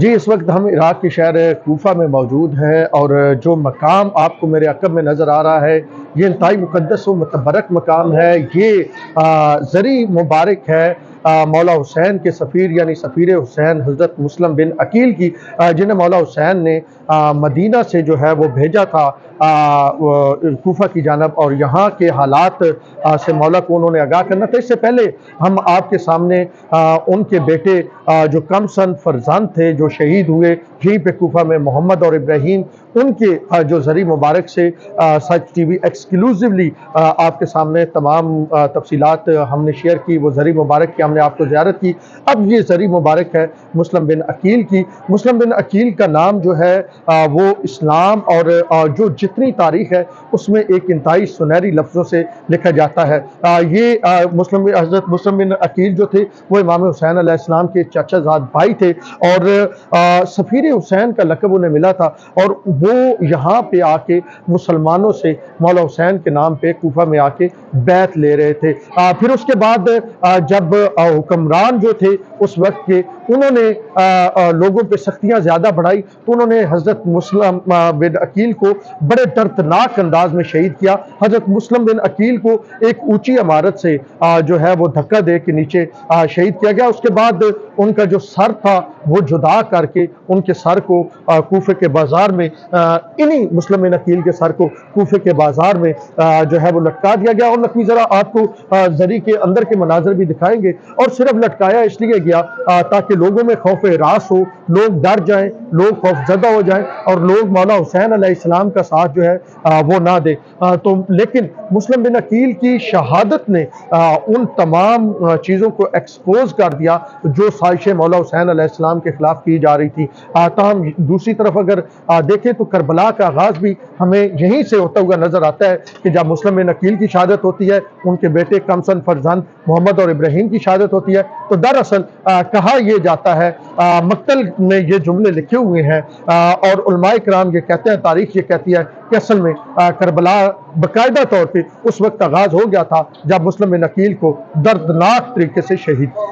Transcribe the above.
جی، اس وقت ہم عراق کے شہر کوفہ میں موجود ہیں اور جو مقام آپ کو میرے عقب میں نظر آ رہا ہے یہ انتہائی مقدس و متبرک مقام ہے۔ یہ زری مبارک ہے مولا حسین کے سفیر یعنی سفیر حسین حضرت مسلم بن عقیل کی، جنہیں مولا حسین نے مدینہ سے جو ہے وہ بھیجا تھا کوفہ کی جانب، اور یہاں کے حالات سے مولا کو انہوں نے آگاہ کرنا تھا۔ اس سے پہلے ہم آپ کے سامنے ان کے بیٹے جو کم سن فرزند تھے جو شہید ہوئے یہیں پہ کوفہ میں، محمد اور ابراہیم، ان کے جو زری مبارک سے سچ ٹی وی ایکسکلوزیولی آپ کے سامنے تمام تفصیلات ہم نے شیئر کی۔ وہ زری مبارک کی ہم نے آپ کو زیارت کی۔ اب یہ زری مبارک ہے مسلم بن عقیل کی۔ مسلم بن عقیل کا نام جو ہے وہ اسلام اور جو جتنی تاریخ ہے اس میں ایک انتہائی سنہری لفظوں سے لکھا جاتا ہے۔ یہ حضرت مسلم بن عقیل جو تھے وہ امام حسین علیہ السلام کے چچا زاد بھائی تھے، اور سفیر حسین کا لقب انہیں ملا تھا، اور وہ یہاں پہ آ کے مسلمانوں سے مولا حسین کے نام پہ کوفہ میں آ کے بیعت لے رہے تھے۔ پھر اس کے بعد جب حکمران جو تھے اس وقت کے، انہوں نے لوگوں پہ سختیاں زیادہ بڑھائی تو انہوں نے حضرت مسلم بن عقیل کو بڑے دردناک انداز میں شہید کیا۔ حضرت مسلم بن عقیل کو ایک اونچی عمارت سے جو ہے وہ دھکا دے کے نیچے شہید کیا گیا۔ اس کے بعد ان کا جو سر تھا وہ جدا کر کے ان کے سر کو کوفے کے بازار میں، انہی مسلم بن عقیل کے سر کو کوفے کے بازار میں جو ہے وہ لٹکا دیا گیا۔ اور نقوی ذرا آپ کو زری کے اندر کے مناظر بھی دکھائیں گے، اور صرف لٹکایا اس لیے گیا تاکہ لوگوں میں خوف ہراس ہو، لوگ ڈر جائیں، لوگ خوف زدہ ہو جائیں، اور لوگ مولا حسین علیہ السلام کا ساتھ جو ہے وہ نہ دے۔ لیکن مسلم بن عقیل کی شہادت نے ان تمام چیزوں کو ایکسپوز کر دیا جو سازشیں مولا حسین علیہ السلام کے خلاف کی جا رہی تھی۔ تاہم دوسری طرف اگر دیکھیں تو کربلا کا آغاز بھی ہمیں یہیں سے ہوتا ہوا نظر آتا ہے کہ جب مسلم بن عقیل کی شہادت ہوتی ہے، ان کے بیٹے کمسن فرزند محمد اور ابراہیم کی شہادت ہوتی ہے، تو دراصل کہا یہ جاتا ہے، مقتل میں یہ جملے لکھے ہوئے ہیں، اور علماء کرام یہ کہتے ہیں، تاریخ یہ کہتی ہے کہ اصل میں کربلا باقاعدہ طور پہ اس وقت آغاز ہو گیا تھا جب مسلم بن عقیل کو دردناک طریقے سے شہید